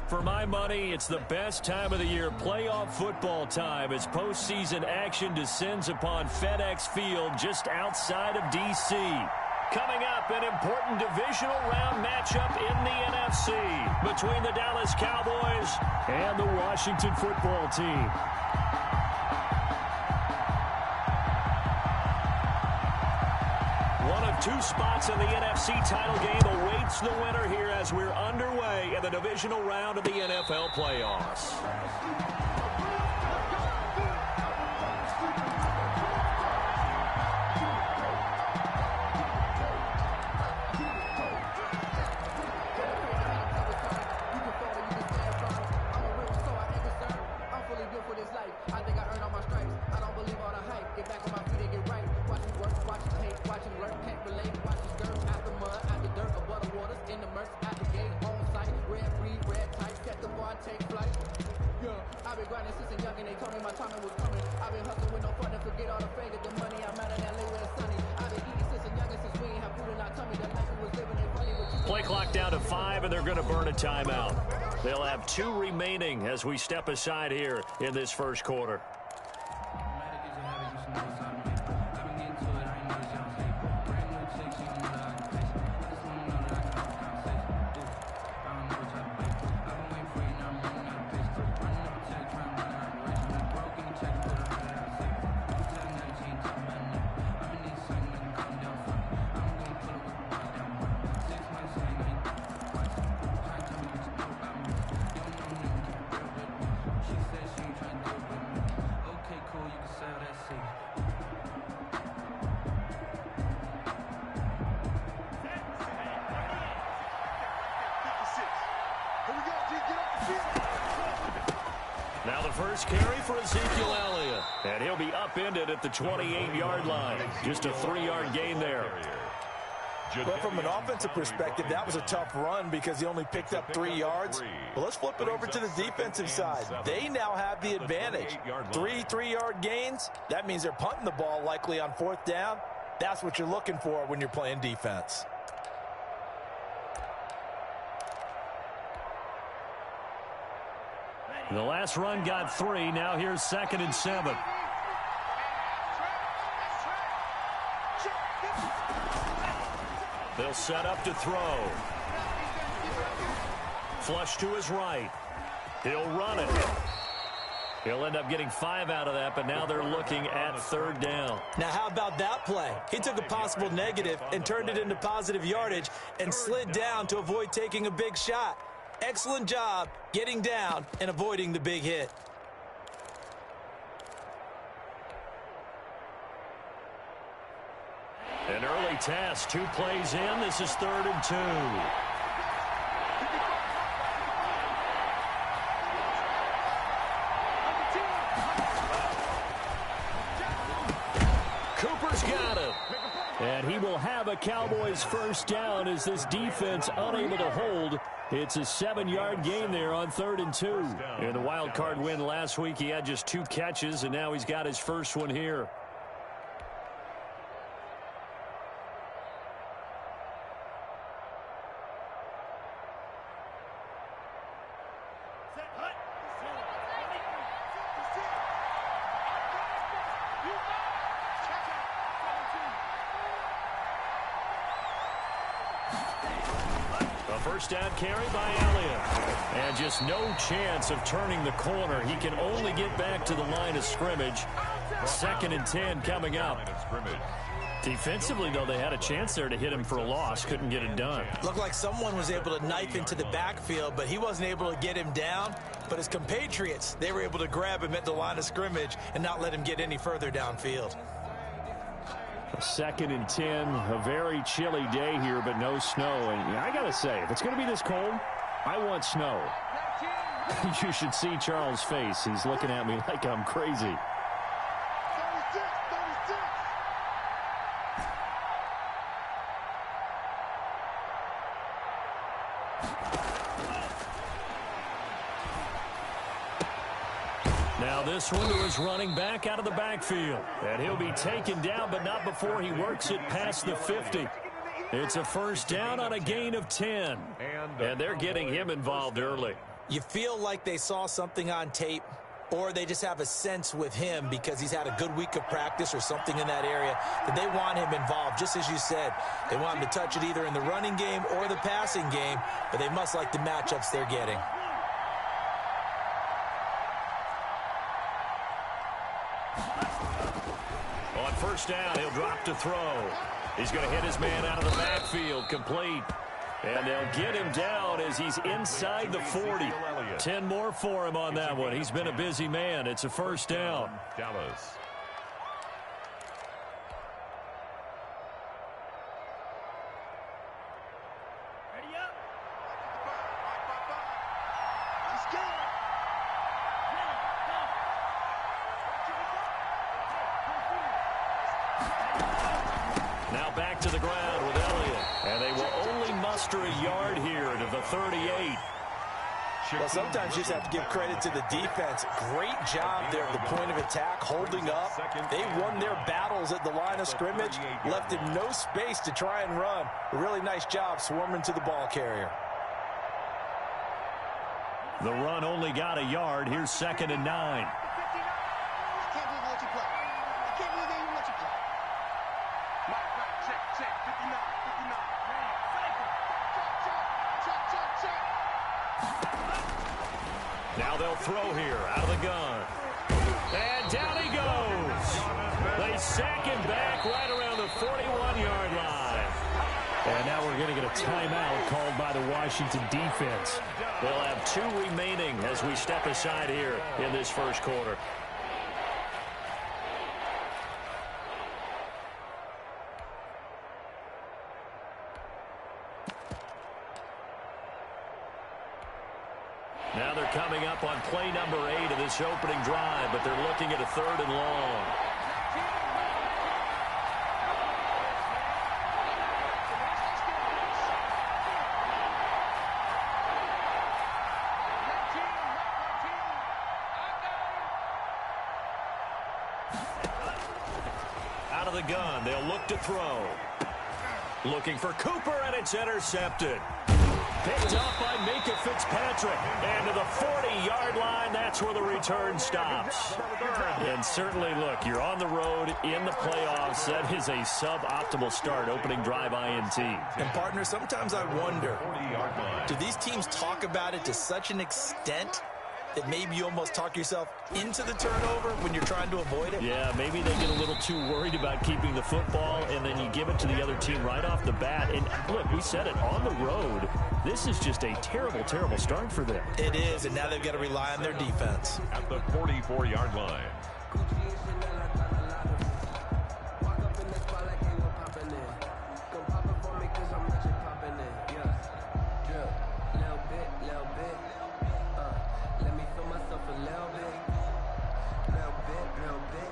For my money, it's the best time of the year, playoff football time, as postseason action descends upon FedEx Field just outside of D.C. Coming up, an important divisional round matchup in the NFC between the Dallas Cowboys and the Washington football team. One of two spots in the NFC title game awaits the winner here as we're underway in the divisional round of the NFL playoffs. Play clock down to 5, and they're going to burn a timeout. They'll have 2 remaining as we step aside here in this first quarter. Now the first carry for Ezekiel Elliott, and he'll be upended at the 28-yard line. Just a 3-yard gain there. Well, from an offensive perspective, that was a tough run because he only picked up 3 yards. Well, let's flip it over to the defensive side. They now have the advantage. 3 3-yard gains, that means they're punting the ball likely on 4th down. That's what you're looking for when you're playing defense. The last run got 3. Now here's 2nd and 7. They'll set up to throw. Flush to his right. He'll run it. He'll end up getting 5 out of that, but now they're looking at 3rd down. Now, how about that play? He took a possible negative and turned it into positive yardage and slid down to avoid taking a big shot. Excellent job getting down and avoiding the big hit. An early test, 2 plays in. This is 3rd and 2. Cooper's got it. And he will have a Cowboys first down as this defense unable to hold. It's a 7-yard gain there on 3rd and 2. In the wild card win last week, he had just 2 catches, and now he's got his first one here. First down carry by Elliott. And just no chance of turning the corner. He can only get back to the line of scrimmage. 2nd and 10 coming up. Defensively, though, they had a chance there to hit him for a loss. Couldn't get it done. Looked like someone was able to knife into the backfield, but he wasn't able to get him down. But his compatriots, they were able to grab him at the line of scrimmage and not let him get any further downfield. 2nd and 10, a very chilly day here, but no snow. And I got to say, if it's going to be this cold, I want snow. You should see Charles' face. He's looking at me like I'm crazy. Now this one to his running back out of the backfield. And he'll be taken down, but not before he works it past the 50. It's a first down on a gain of 10. And they're getting him involved early. You feel like they saw something on tape, or they just have a sense with him because he's had a good week of practice or something in that area that they want him involved, just as you said. They want him to touch it either in the running game or the passing game, but they must like the matchups they're getting. On first down, he'll drop to throw. He's going to hit his man out of the backfield, complete. And they'll get him down as he's inside the 40. 10 more for him on that one. He's been a busy man. It's a first down. Dallas. Ready up. Let's go. Now back to the ground with Elliott. And they will only muster a yard here to the 38. Well, sometimes you just have to give credit to the defense. Great job there at the point of attack, holding up. They won their battles at the line of scrimmage, left him no space to try and run. A really nice job swarming to the ball carrier. The run only got a yard. Here's 2nd and 9. I can't believe what you play. I can't believe they even let you play. Right, check, 59. Now they'll throw here out of the gun. And down he goes. They sack him back right around the 41-yard line. And now we're going to get a timeout called by the Washington defense. They'll have 2 remaining as we step aside here in this first quarter. Now they're coming up on play number 8 of this opening drive, but they're looking at a 3rd and long. Out of the gun, they'll look to throw. Looking for Cooper, and it's intercepted. Picked up by Minka Fitzpatrick. And to the 40-yard line, that's where the return stops. And certainly, look, you're on the road in the playoffs. That is a suboptimal start, opening drive INT. And, partner, sometimes I wonder, do these teams talk about it to such an extent that maybe you almost talk yourself into the turnover when you're trying to avoid it? Yeah, maybe they get a little too worried about keeping the football, and then you give it to the other team right off the bat. And, look, we said it, on the road, this is just a terrible, terrible start for them. It is, and now they've got to rely on their defense. At the 44-yard line.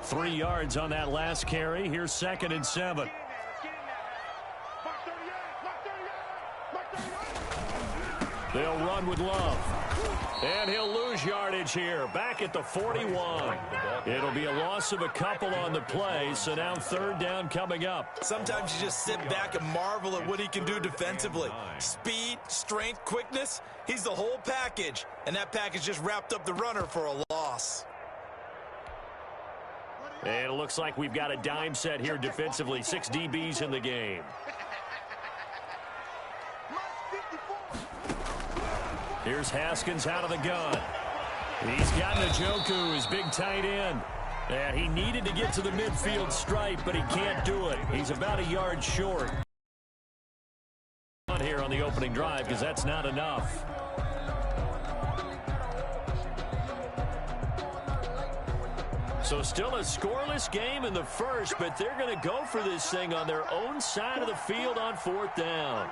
Three yards on that last carry. Here's 2nd and 7. They'll run with Love. And he'll lose yardage here. Back at the 41. It'll be a loss of a couple on the play, so now 3rd down coming up. Sometimes you just sit back and marvel at what he can do defensively. Speed, strength, quickness. He's the whole package. And that package just wrapped up the runner for a loss. And it looks like we've got a dime set here defensively. 6 DBs in the game. Here's Haskins out of the gun. He's got Njoku, his big tight end. And he needed to get to the midfield stripe, but he can't do it. He's about a yard short. Here on the opening drive, because that's not enough. So still a scoreless game in the first, but they're going to go for this thing on their own side of the field on 4th down.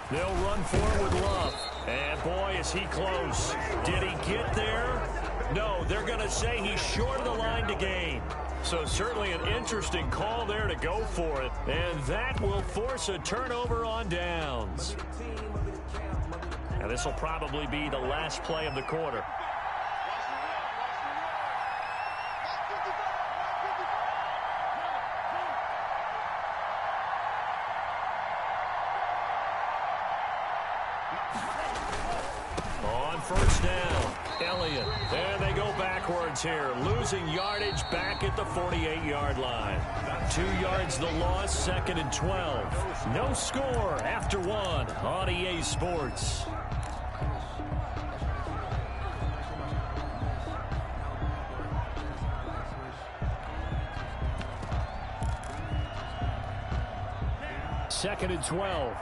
They'll run forward with Love. And, boy, is he close. Did he get there? No, they're going to say he's short of the line to gain. So certainly an interesting call there to go for it. And that will force a turnover on downs. And this will probably be the last play of the quarter. first down. Elliott. And they go backwards here. Losing yardage back at the 48-yard line. 2 yards the loss, 2nd and 12. No score after 1 on EA Sports. Second and 12.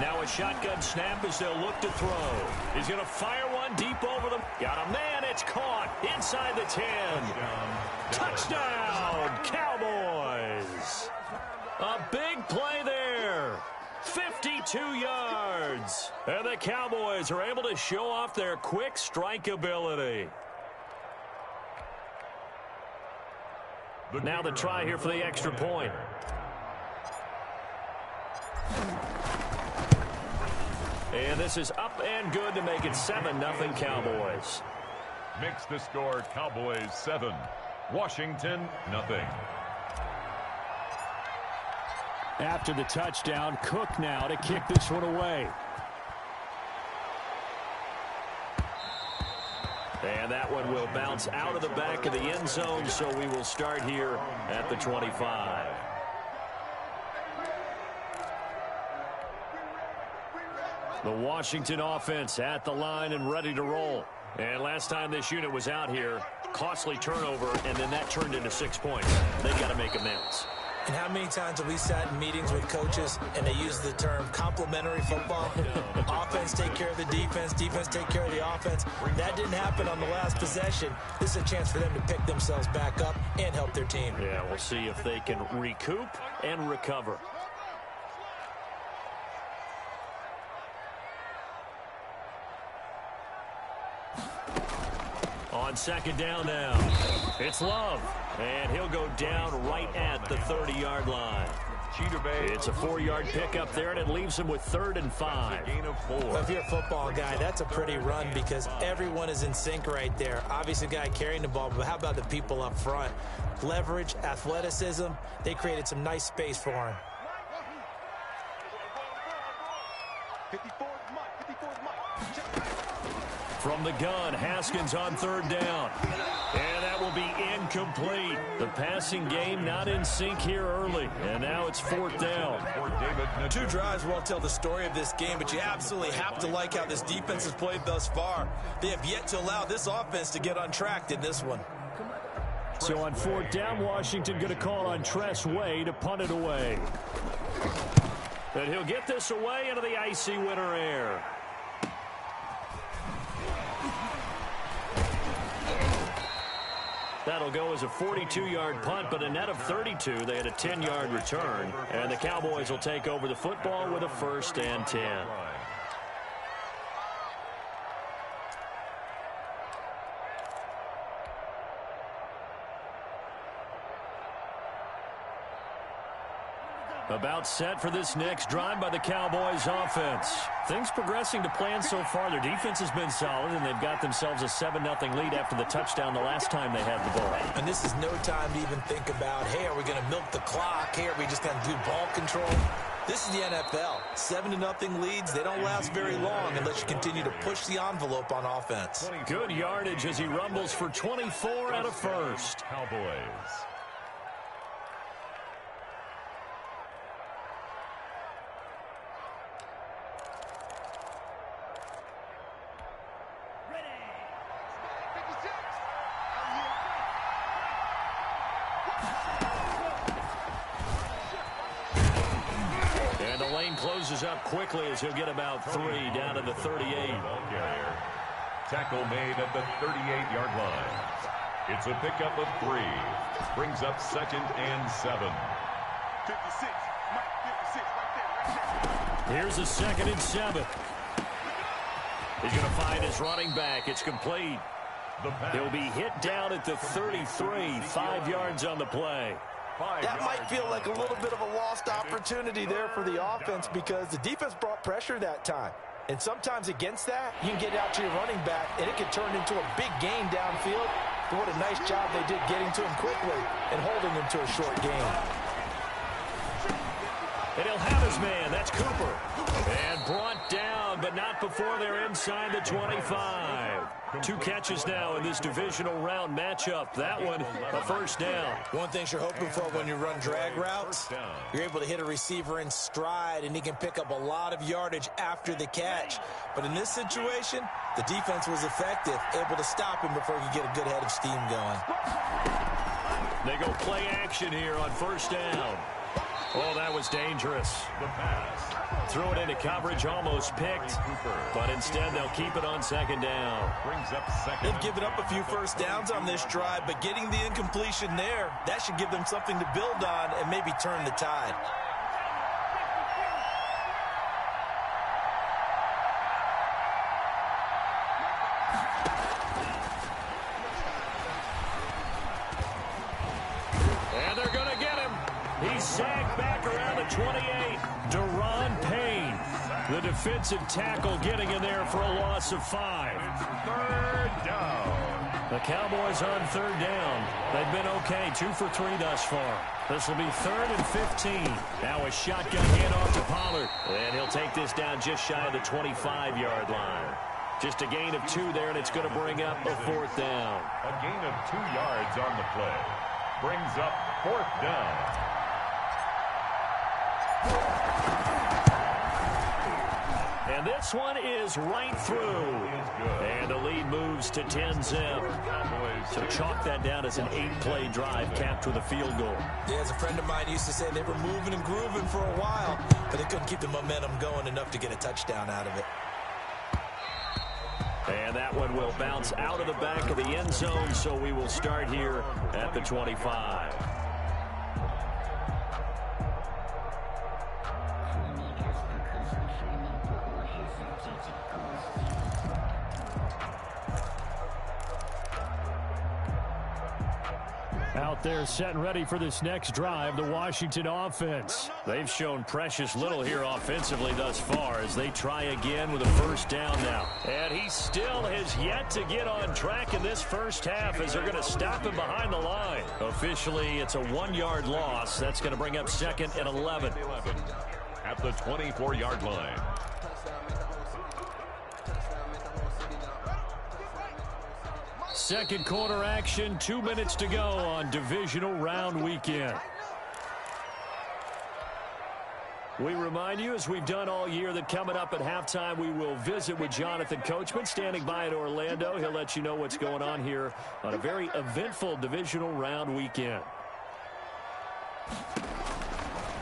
Now a shotgun snap as they'll look to throw. He's going to fire one deep over them. Got a man. It's caught inside the 10. Touchdown, Cowboys. A big play there. 52 yards. And the Cowboys are able to show off their quick strike ability. Now the try here for the extra point. And this is up and good to make it 7-0 Cowboys. Makes the score Cowboys 7, Washington nothing. After the touchdown, Cook now to kick this one away. And that one will bounce out of the back of the end zone, so we will start here at the 25. The Washington offense at the line and ready to roll. And last time this unit was out here, costly turnover, and then that turned into 6 points. They've got to make amends. And how many times have we sat in meetings with coaches and they use the term complementary football? Offense take care of the defense, defense take care of the offense. That didn't happen on the last possession. This is a chance for them to pick themselves back up and help their team. Yeah, we'll see if they can recoup and recover. On second down now, it's Love, and he'll go down right at the 30-yard line. It's a 4-yard pickup there, and it leaves him with 3rd and 5. Well, if you're a football guy, that's a pretty run because everyone is in sync right there. Obviously, the guy carrying the ball, but how about the people up front? Leverage, athleticism, they created some nice space for him. 54 From the gun, Haskins on 3rd down. And that will be incomplete. The passing game not in sync here early. And now it's 4th down. 2 drives won't tell the story of this game, but you absolutely have to like how this defense has played thus far. They have yet to allow this offense to get untracked in this one. So on 4th down, Washington going to call on Tress Way to punt it away. And he'll get this away into the icy winter air. That'll go as a 42-yard punt, but a net of 32. They had a 10-yard return, and the Cowboys will take over the football with a 1st and 10. About set for this next drive by the Cowboys offense. Things progressing to plan so far. Their defense has been solid, and they've got themselves a 7-0 lead after the touchdown the last time they had the ball. And this is no time to even think about, hey, are we going to milk the clock? Hey, are we just going to do ball control? This is the NFL. 7-0 leads, they don't last very long unless you continue to push the envelope on offense. Good yardage as he rumbles for 24 out of 1st. Cowboys. Closes up quickly as he'll get about 3 down to the 38. Tackle made at the 38-yard line. It's a pickup of 3. Brings up 2nd and 7. 56. Mike, 56 right there. Here's a 2nd and 7. He's going to find his running back. It's complete. He'll be hit down at the 33. 5 yards on the play. That might feel like a little bit of a lost opportunity there for the offense because the defense brought pressure that time. And sometimes against that, you can get out to your running back, and it can turn into a big gain downfield. But what a nice job they did getting to him quickly and holding him to a short gain. And he'll have his man. That's Cooper. And brought down, but not before they're inside the 25. 2 catches now in this divisional round matchup. That one, a first down. One thing you're hoping for when you run drag routes, you're able to hit a receiver in stride, and he can pick up a lot of yardage after the catch. But in this situation, the defense was effective, able to stop him before he could get a good head of steam going. They go play action here on first down. Oh, that was dangerous. The pass. Threw it into coverage, almost picked. But instead, they'll keep it on second down. Brings up second. They've given up a few first downs on this drive, but getting the incompletion there, that should give them something to build on and maybe turn the tide. And they're going to get him. He's sacked back around the 28. Deron Payne, the defensive tackle, getting in there for a loss of 5. Third down. The Cowboys on third down. They've been okay, 2 for 3 thus far. This will be 3rd and 15. Now a shotgun handoff to Pollard. And he'll take this down just shy of the 25-yard line. Just a gain of 2 there, and it's going to bring up a 4th down. A gain of 2 yards on the play. Brings up 4th down. And this one is right through. And the lead moves to 10-zip. So chalk that down as an 8-play drive capped with a field goal. Yeah, as a friend of mine used to say, they were moving and grooving for a while, but they couldn't keep the momentum going enough to get a touchdown out of it. And that one will bounce out of the back of the end zone, so we will start here at the 25. Out there set and ready for this next drive, the Washington offense. They've shown precious little here offensively thus far as they try again with a first down now. And he still has yet to get on track in this first half as they're going to stop him behind the line. Officially, it's a 1-yard loss. That's going to bring up 2nd and 11. At the 24-yard line. Second quarter action, 2 minutes to go on divisional round weekend. We remind you, as we've done all year, that coming up at halftime, we will visit with Jonathan Coachman, standing by in Orlando. He'll let you know what's going on here on a very eventful divisional round weekend.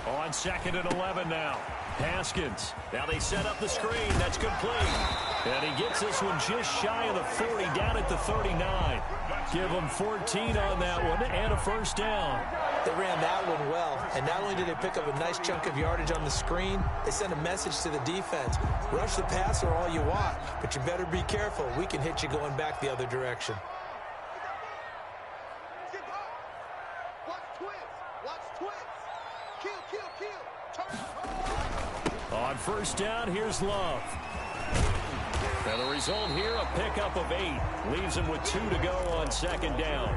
On 2nd and 11 now. Haskins. Now they set up the screen. That's complete. And he gets this one just shy of the 40, down at the 39. Give him 14 on that one and a first down. They ran that one well, and not only did they pick up a nice chunk of yardage on the screen, they sent a message to the defense. Rush the passer all you want, but you better be careful. We can hit you going back the other direction. On first down, here's Love. And the result here, a pickup of 8. Leaves him with 2 to go on second down.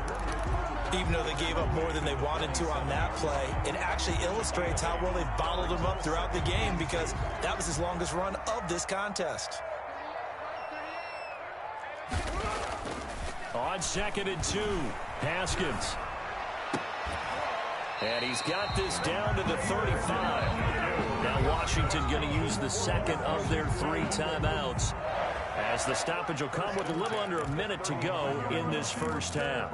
Even though they gave up more than they wanted to on that play, it actually illustrates how well they bottled him up throughout the game, because that was his longest run of this contest. On 2nd and 2, Haskins. And he's got this down to the 35. Now Washington going to use the second of their 3 timeouts, as the stoppage will come with a little under a minute to go in this first half.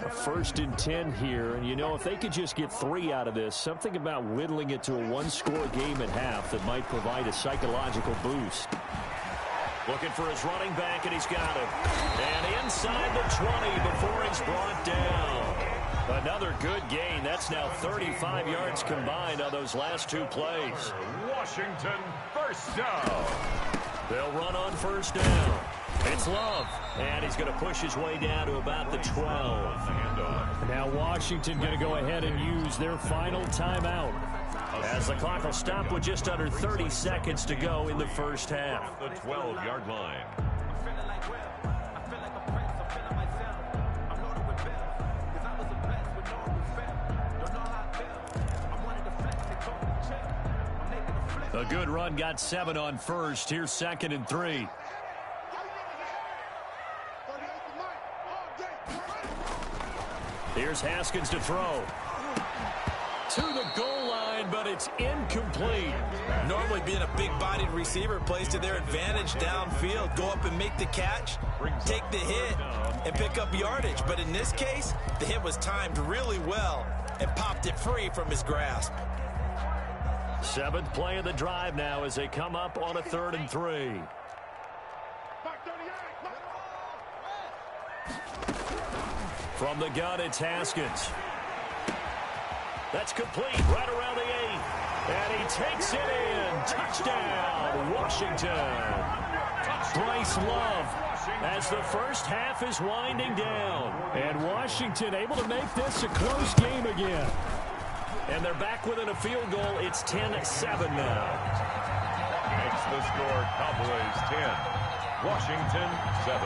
A 1st and 10 here, and you know, if they could just get 3 out of this, something about whittling it to a 1-score game at half that might provide a psychological boost. Looking for his running back, and he's got him. And inside the 20 before he's brought down. Another good gain. That's now 35 yards combined on those last 2 plays. Washington, first down. They'll run on first down. It's Love, and he's going to push his way down to about the 12. Now Washington going to go ahead and use their final timeout. A as the clock will stop with just under 30 seconds to go in the first half. The 12-yard line. A good run got 7 on first. Here's 2nd and 3. Here's Haskins to throw. To the goal line, but it's incomplete. Normally being a big-bodied receiver plays to their advantage downfield. Go up and make the catch, take the hit, and pick up yardage. But in this case, the hit was timed really well and popped it free from his grasp. 7th play of the drive now as they come up on a 3rd and 3. From the gun, it's Haskins. That's complete right around the 8. And he takes it in. Touchdown, Washington. Bryce Love as the first half is winding down. And Washington able to make this a close game again. And they're back within a field goal. It's 10-7 now. Makes the score Cowboys 10. Washington 7.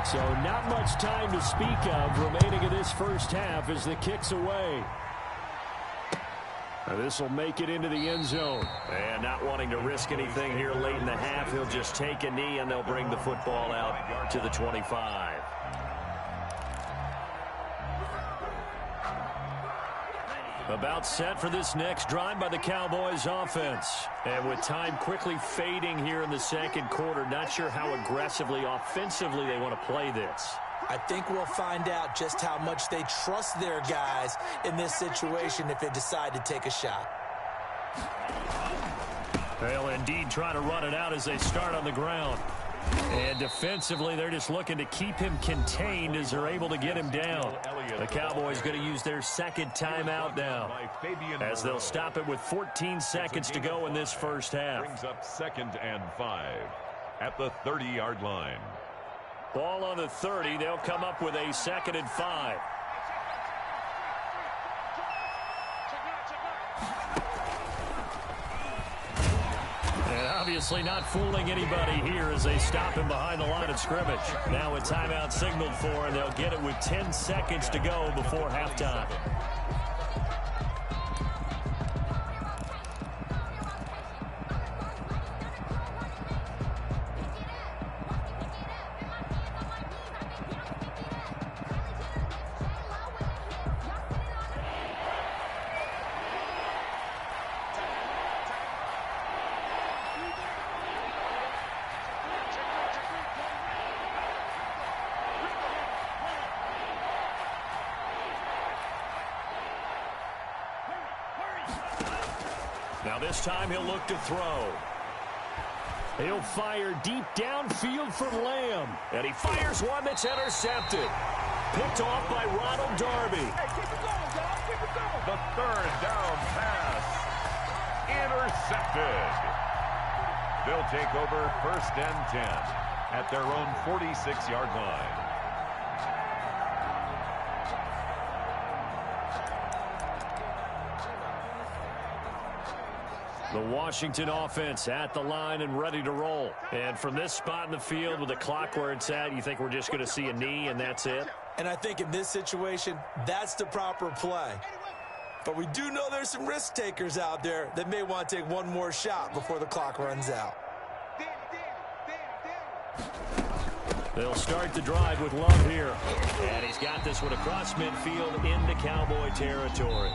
So not much time to speak of remaining in this first half as the kick's away. This will make it into the end zone. And not wanting to risk anything here late in the half, he'll just take a knee and they'll bring the football out to the 25. About set for this next drive by the Cowboys offense. And with time quickly fading here in the second quarter, not sure how aggressively, offensively they want to play this. I think we'll find out just how much they trust their guys in this situation if they decide to take a shot. They'll indeed try to run it out as they start on the ground. And defensively, they're just looking to keep him contained as they're able to get him down. The Cowboys going to use their second timeout now as they'll stop it with 14 seconds to go in this first half. Brings up 2nd and 5 at the 30-yard line. Ball on the 30. They'll come up with a 2nd and 5. And obviously not fooling anybody here as they stop him behind the line of scrimmage. Now a timeout signaled for, and they'll get it with 10 seconds to go before halftime. Now this time he'll look to throw. He'll fire deep downfield for Lamb. And he fires one that's intercepted. Picked off by Ronald Darby. Hey, keep it going, dog. Keep it going. The 3rd down pass. Intercepted. They'll take over 1st and 10 at their own 46-yard line. The Washington offense at the line and ready to roll. And from this spot in the field with the clock where it's at, you think we're just going to see a knee and that's it? And I think in this situation, that's the proper play. But we do know there's some risk takers out there that may want to take one more shot before the clock runs out. They'll start the drive with Love here. And he's got this one across midfield into Cowboy territory.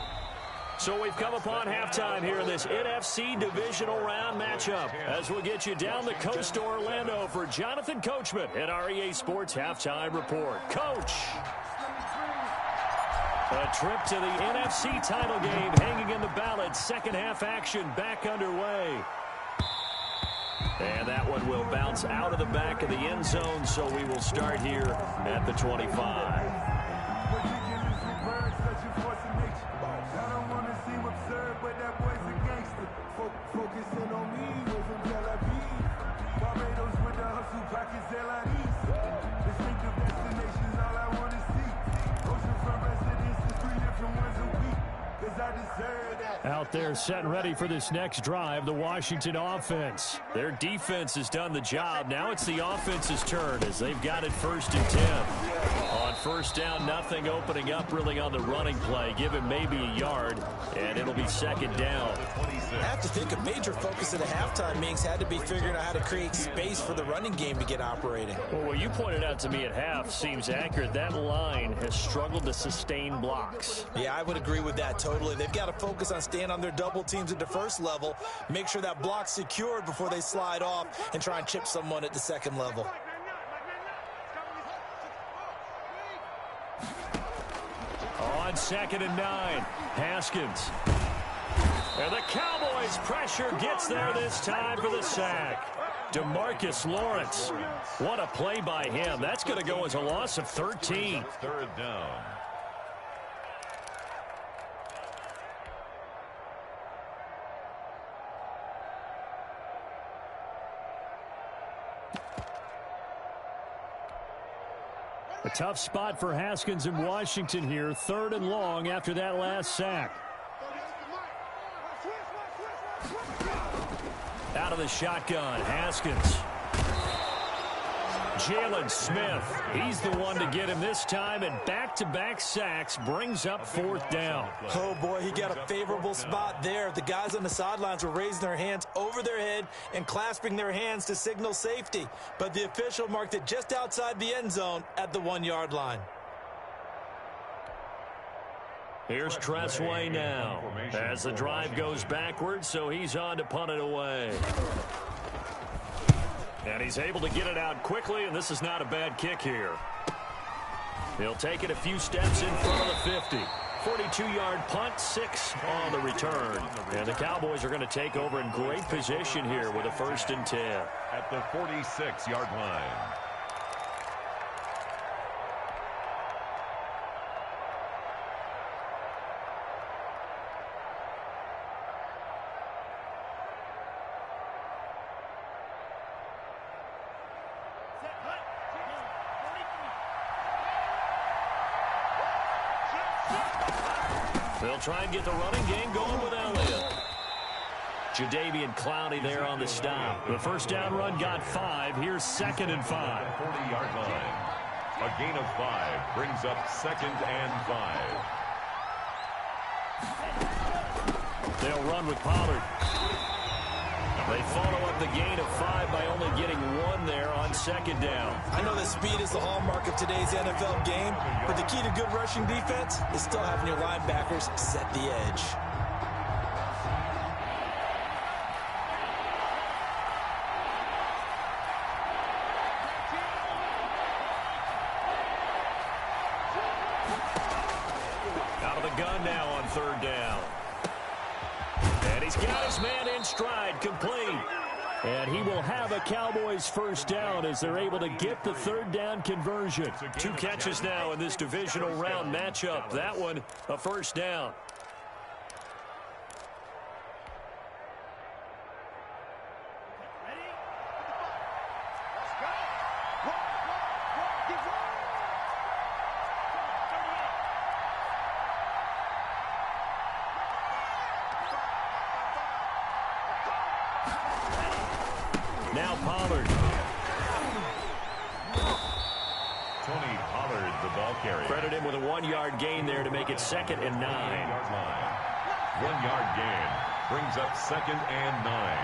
So we've come upon halftime here in this NFC divisional round matchup as we'll get you down the coast to Orlando for Jonathan Coachman at our EA Sports Halftime Report. Coach! A trip to the NFC title game hanging in the balance. Second half action back underway. And that one will bounce out of the back of the end zone, so we will start here at the 25. I deserve Out there set and ready for this next drive, the Washington offense. Their defense has done the job. Now it's the offense's turn as they've got it 1st and 10. On first down, nothing opening up really on the running play. Give him maybe a yard, and it'll be 2nd down. I have to think a major focus at a halftime meetings had to be figuring out how to create space for the running game to get operating. Well, what you pointed out to me at half seems accurate. That line has struggled to sustain blocks. Yeah, I would agree with that totally. They've got to focus on staying on their double teams at the first level, make sure that block's secured before they slide off and try and chip someone at the second level. On 2nd and 9, Haskins. And the Cowboys' pressure gets there this time for the sack. DeMarcus Lawrence. What a play by him. That's going to go as a loss of 13. 3rd down. A tough spot for Haskins in Washington here. 3rd and long after that last sack. Out of the shotgun, Haskins. Jalen Smith, he's the one to get him this time, and back-to-back sacks brings up 4th down. Oh, boy, he got a favorable spot there. The guys on the sidelines were raising their hands over their head and clasping their hands to signal safety. But the official marked it just outside the end zone at the 1-yard line. Here's Tressway now as the drive goes backwards, so he's on to punt it away. And he's able to get it out quickly, and this is not a bad kick here. He'll take it a few steps in front of the 50. 42-yard punt, 6 on the return. And the Cowboys are going to take over in great position here with a 1st and 10. At the 46-yard line. They'll try and get the running game going with Elliott. Jadeveon Clowney there on the stop. The 1st down run got 5. Here's 2nd and 5. 40-yard line. A gain of 5 brings up 2nd and 5. They'll run with Pollard. They follow up the gain of 5 by only getting 1 there on 2nd down. I know that speed is the hallmark of today's NFL game, but the key to good rushing defense is still having your linebackers set the edge. Out of the gun now on 3rd down. And he's got his man in stride, complete. And he will have a Cowboys 1st down as they're able to get the 3rd down conversion. 2 catches now in this divisional round matchup. That one, a 1st down. Now Pollard. Tony Pollard, the ball carrier. Credit him with a 1-yard gain there to make it 2nd and 9. 1-yard line. 1-yard gain brings up 2nd and 9.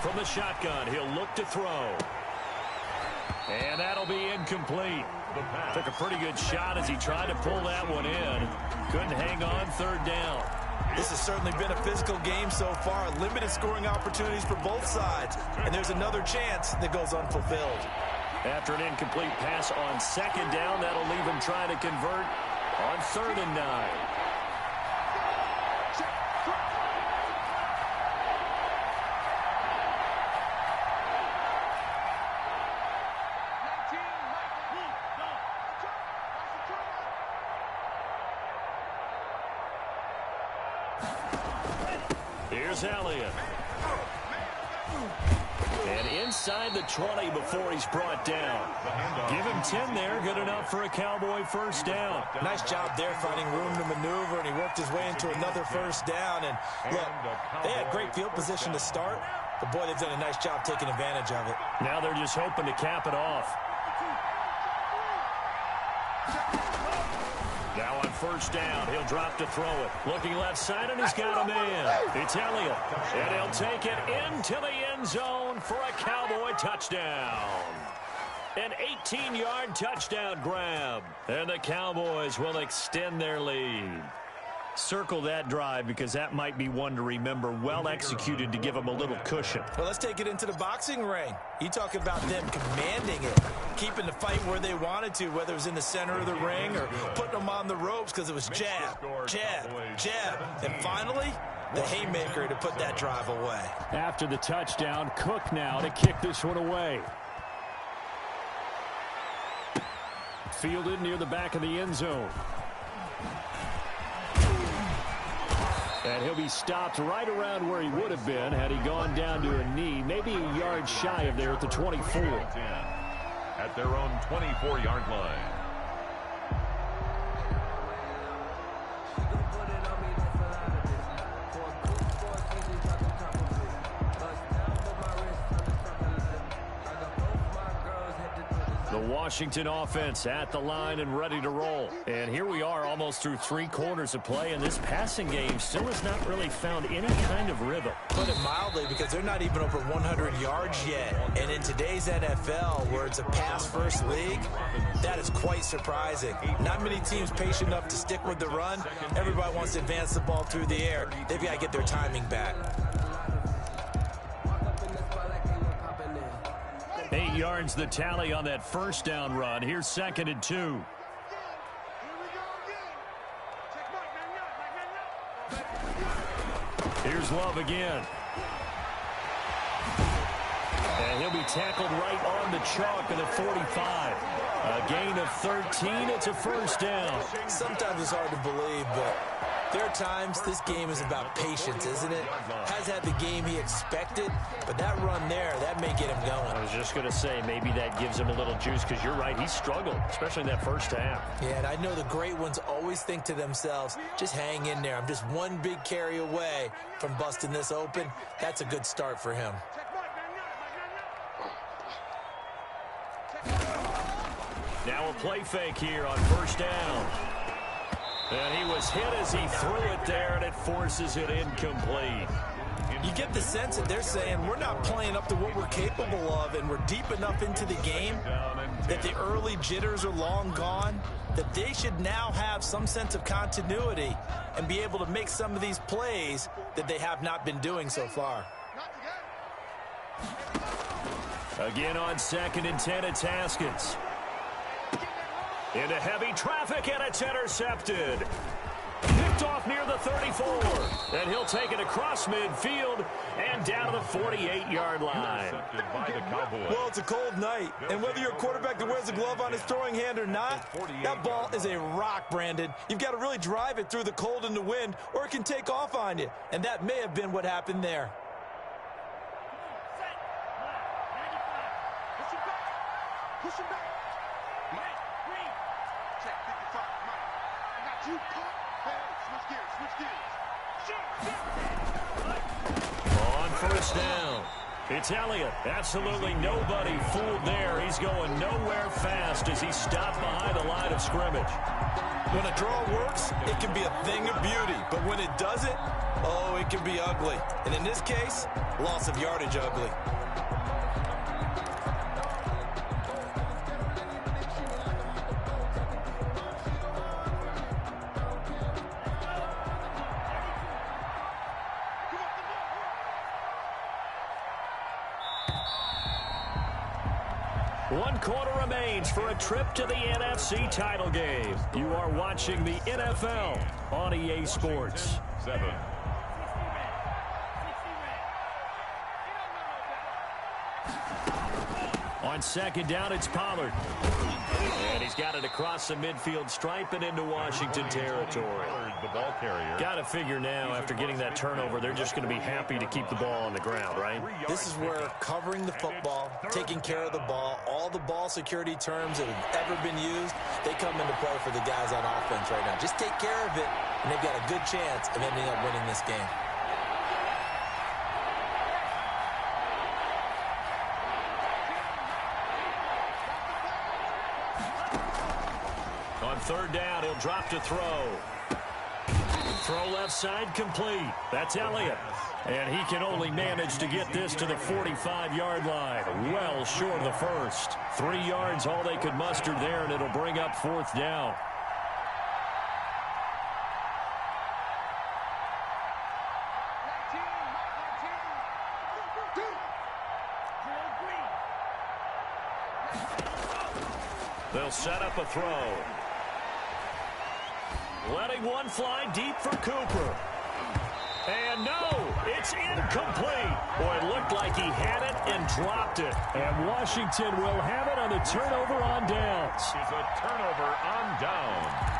From the shotgun, he'll look to throw. And that'll be incomplete. Took a pretty good shot as he tried to pull that one in. Couldn't hang on 3rd down. This has certainly been a physical game so far. Limited scoring opportunities for both sides. And there's another chance that goes unfulfilled. After an incomplete pass on 2nd down, that'll leave him trying to convert on 3rd and 9. Here's Elliott. And inside the 20 before he's brought down. Give him 10 there. Good enough for a Cowboy first down. Nice job there finding room to maneuver, and he worked his way into another first down. And look, they had great field position to start, but boy, they've done a nice job taking advantage of it. Now they're just hoping to cap it off. Now on first down, he'll drop to throw it. Looking left side, and he's got a man. It's Elliott, and he'll take it into the end zone for a Cowboy touchdown. An 18-yard touchdown grab, and the Cowboys will extend their lead. Circle that drive because that might be one to remember. Well executed to give them a little cushion. Well, let's take it into the boxing ring. You talk about them commanding it, keeping the fight where they wanted to, whether it was in the center of the ring or putting them on the ropes because it was jab, jab, jab. And finally, the haymaker to put that drive away. After the touchdown, Cook now to kick this one away. Fielded near the back of the end zone. And he'll be stopped right around where he would have been had he gone down to a knee, maybe a yard shy of there at the 24. At their own 24-yard line. The Washington offense at the line and ready to roll. And here we are almost through 3 quarters of play, and this passing game still has not really found any kind of rhythm. Put it mildly, because they're not even over 100 yards yet. And in today's NFL, where it's a pass-first league, that is quite surprising. Not many teams patient enough to stick with the run. Everybody wants to advance the ball through the air. They've got to get their timing back. 8 yards the tally on that first down run. Here's 2nd and 2. Here's Love again. And he'll be tackled right on the chalk of the 45. A gain of 13. It's a first down. Sometimes it's hard to believe, but there are times this game is about patience, isn't it? Has had the game he expected, but that run there, that may get him going. I was just going to say, maybe that gives him a little juice, because you're right, he struggled, especially in that first half. Yeah, and I know the great ones always think to themselves, just hang in there. I'm just one big carry away from busting this open. That's a good start for him. Now a play fake here on first down. And he was hit as he threw it there, and it forces it incomplete. You get the sense that they're saying we're not playing up to what we're capable of, and we're deep enough into the game that the early jitters are long gone, that they should now have some sense of continuity and be able to make some of these plays that they have not been doing so far. Again on 2nd and 10, it's Haskins. Into heavy traffic, and it's intercepted. Picked off near the 34. And he'll take it across midfield and down to the 48-yard line. Well, it's a cold night, and whether you're a quarterback that wears a glove on his throwing hand or not, that ball is a rock, Brandon. You've got to really drive it through the cold and the wind, or it can take off on you. And that may have been what happened there. Push him back. Check 55. Mike. I got you. Hey, switch gears. On first down, it's Elliott. Absolutely nobody fooled there. He's going nowhere fast as he stopped behind the line of scrimmage. When a draw works, it can be a thing of beauty. But when it doesn't, oh, it can be ugly. And in this case, loss of yardage ugly. One quarter remains for a trip to the NFC title game. You are watching the NFL on EA Sports. 7. On second down, it's Pollard. And he's got it across the midfield stripe and into Washington territory. The ball carrier. Got to figure now, after getting that turnover, they're just going to be happy to keep the ball on the ground, right? This is where covering the football, taking care of the ball, all the ball security terms that have ever been used, they come into play for the guys on offense right now. Just take care of it, and they've got a good chance of ending up winning this game. On third down, he'll drop to throw. Throw left side complete. That's Elliott. And he can only manage to get this to the 45-yard line. Well short of the first. 3 yards, all they could muster there, and it'll bring up fourth down. They'll set up a throw. Letting one fly deep for Cooper. And no, it's incomplete. Boy, it looked like he had it and dropped it. And Washington will have it on the turnover on downs. It's a turnover on downs.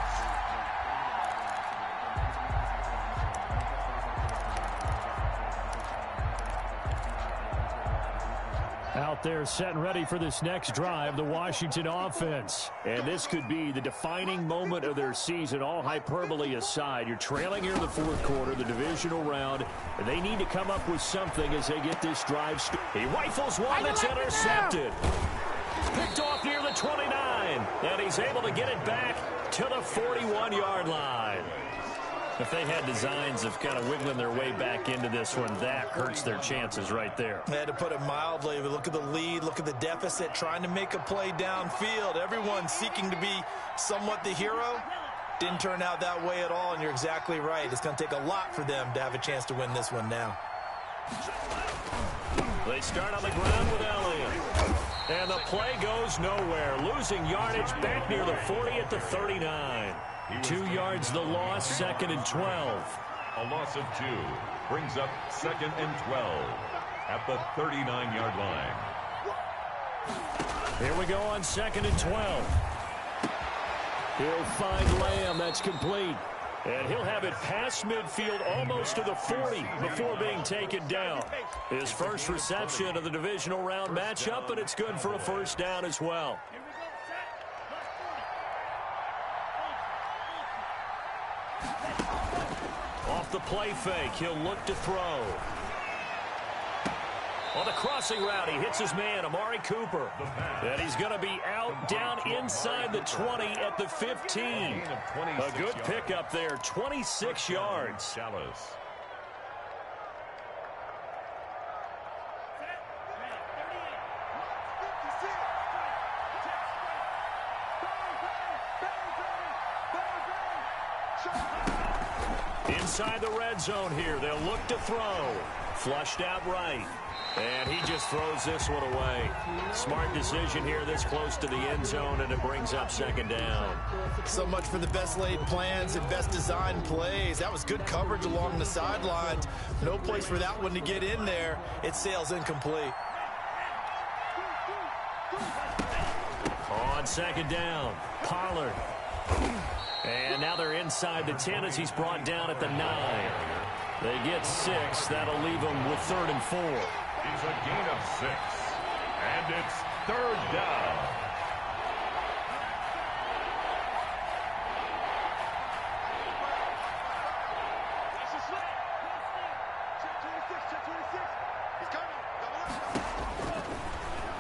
Out there set and ready for this next drive, the Washington offense. And this could be the defining moment of their season, all hyperbole aside. You're trailing here in the fourth quarter, the divisional round, and they need to come up with something as they get this drive started. He rifles one that's intercepted. Picked off near the 29, and he's able to get it back to the 41-yard line. If they had designs of kind of wiggling their way back into this one, that hurts their chances right there. They had to put it mildly. Look at the lead. Look at the deficit. Trying to make a play downfield. Everyone seeking to be somewhat the hero. Didn't turn out that way at all, and you're exactly right. It's going to take a lot for them to have a chance to win this one now. They start on the ground with Elliott. And the play goes nowhere. Losing yardage back near the 40 at the 39. 2 yards the loss, second and 12. A loss of 2 brings up second and 12 at the 39-yard line. Here we go on second and 12. He'll find Lamb. That's complete. And he'll have it past midfield almost to the 40 before being taken down. His first reception of the divisional round matchup, and it's good for a first down as well. Off the play fake, he'll look to throw. On the crossing route, he hits his man, Amari Cooper. And he's going to be out down inside the 20 at the 15. A good pickup there, 26 yards. Inside the red zone here, they'll look to throw. Flushed out right. And he just throws this one away. Smart decision here this close to the end zone, and it brings up second down. So much for the best laid plans and best designed plays. That was good coverage along the sidelines. No place for that one to get in there. It sails incomplete. On second down, Pollard. And now they're inside the 10 as he's brought down at the 9. They get 6. That'll leave them with third and 4. It's a gain of 6. And it's third down.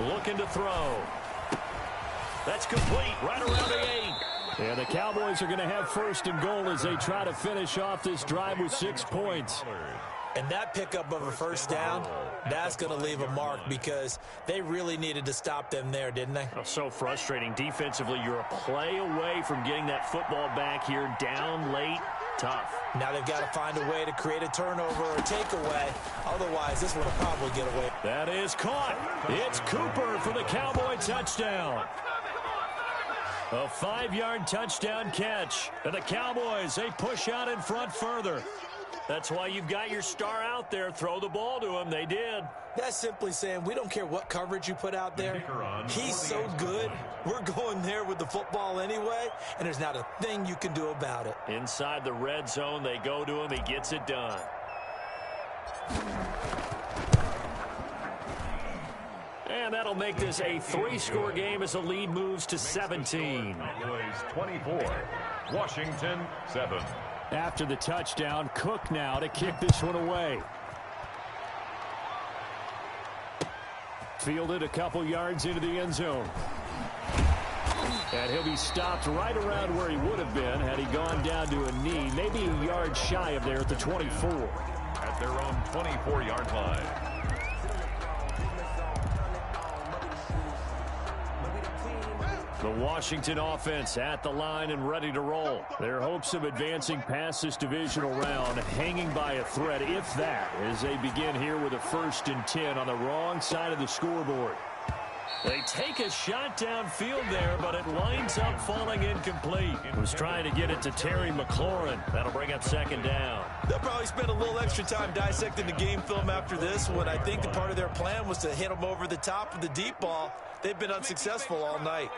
Looking to throw. That's complete right around the 8. And the Cowboys are going to have first and goal as they try to finish off this drive with 6 points. And that pickup of a first down, that's going to leave a mark because they really needed to stop them there, didn't they? Oh, so frustrating. Defensively, you're a play away from getting that football back here down late. Tough. Now they've got to find a way to create a turnover or a takeaway. Otherwise, this one will probably get away. That is caught. It's Cooper for the Cowboy touchdown. A 5-yard touchdown catch. And the Cowboys, they push out in front further. That's why you've got your star out there. Throw the ball to him. They did. That's simply saying we don't care what coverage you put out there. He's so good. We're going there with the football anyway, and there's not a thing you can do about it. Inside the red zone, they go to him. He gets it done. And that'll make this a 3-score game as the lead moves to 17. Cowboys 24, Washington 7. After the touchdown, Cook now to kick this one away. Fielded a couple yards into the end zone. And he'll be stopped right around where he would have been had he gone down to a knee, maybe a yard shy of there at the 24. At their own 24-yard line. The Washington offense at the line and ready to roll. Their hopes of advancing past this divisional round hanging by a thread, if that, as they begin here with a 1st and 10 on the wrong side of the scoreboard. They take a shot downfield there, but it winds up falling incomplete. Was trying to get it to Terry McLaurin. That'll bring up 2nd down. They'll probably spend a little extra time dissecting the game film after this one. I think the part of their plan was to hit them over the top of the deep ball. They've been unsuccessful all night.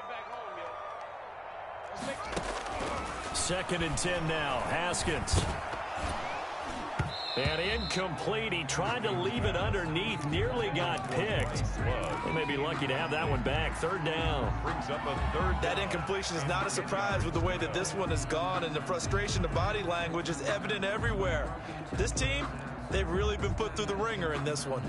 2nd and 10 now. Haskins. And incomplete. He tried to leave it underneath. Nearly got picked. They may be lucky to have that one back. 3rd down. Brings up a 3rd. That incompletion is not a surprise with the way that this one has gone, and the frustration, the body language is evident everywhere. This team, they've really been put through the ringer in this one.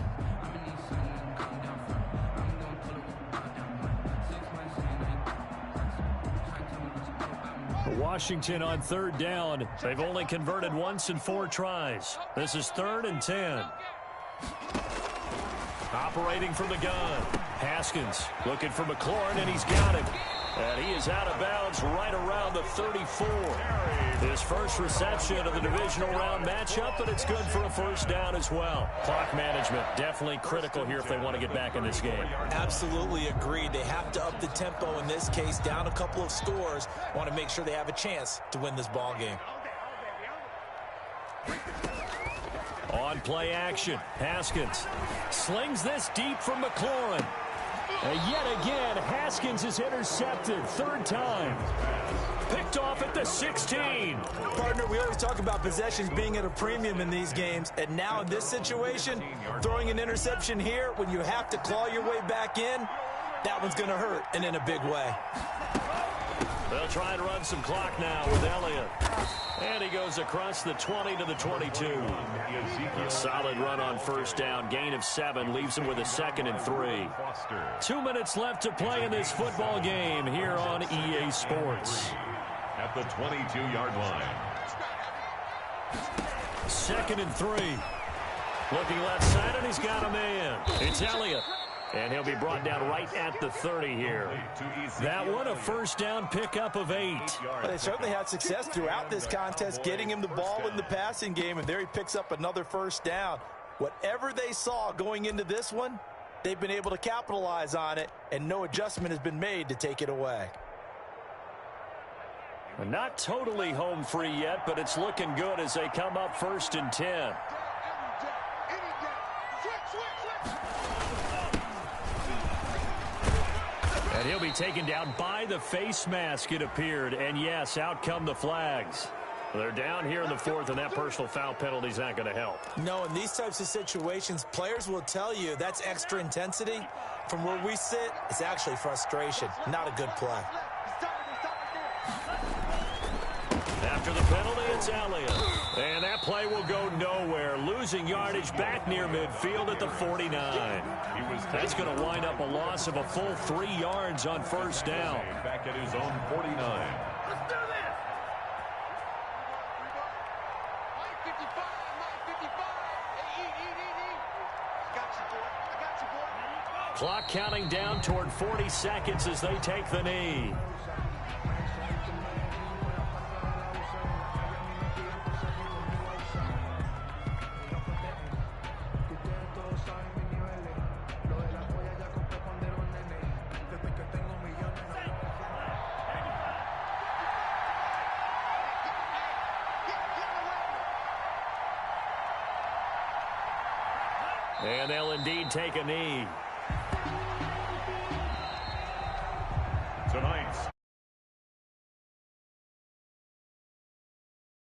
Washington on 3rd down. They've only converted once in 4 tries. This is 3rd and 10. Operating from the gun. Haskins looking for McLaurin, and he's got him. And he is out of bounds right around the 34. His first reception of the divisional round matchup, but it's good for a 1st down as well. Clock management definitely critical here if they want to get back in this game. Absolutely agreed. They have to up the tempo in this case, down a couple of scores. Want to make sure they have a chance to win this ball game. On play action, Haskins slings this deep from McLaurin. And yet again, Haskins is intercepted. 3rd time. Picked off at the 16. Partner, we always talk about possessions being at a premium in these games. And now in this situation, throwing an interception here when you have to claw your way back in, that one's going to hurt, and in a big way. They'll try and run some clock now with Elliott. And he goes across the 20 to the 22. A solid run on 1st down. Gain of 7 leaves him with a 2nd and 3. 2 minutes left to play in this football game here on EA Sports. At the 22-yard line. 2nd and 3. Looking left side, and he's got a man. It's Elliott. And he'll be brought down right at the 30 here. That one a 1st down pickup of 8. But they certainly had success throughout this contest, getting him the ball in the passing game, and there he picks up another 1st down. Whatever they saw going into this one, they've been able to capitalize on it, and no adjustment has been made to take it away. Not totally home free yet, but it's looking good as they come up 1st and 10. And he'll be taken down by the face mask, it appeared. And yes, out come the flags. They're down here in the 4th, and that personal foul penalty is not going to help. No, in these types of situations, players will tell you that's extra intensity. From where we sit, it's actually frustration. Not a good play. After the penalty, it's Elliott. And that play will go nowhere. Losing yardage back near midfield at the 49. That's going to wind up a loss of a full 3 yards on 1st down. Back at his own 49. Let's do this. Mike 55, Mike 55. Hey, eat. I got you, boy. Clock counting down toward 40 seconds as they take the knee. And they'll indeed take a knee. Tonight's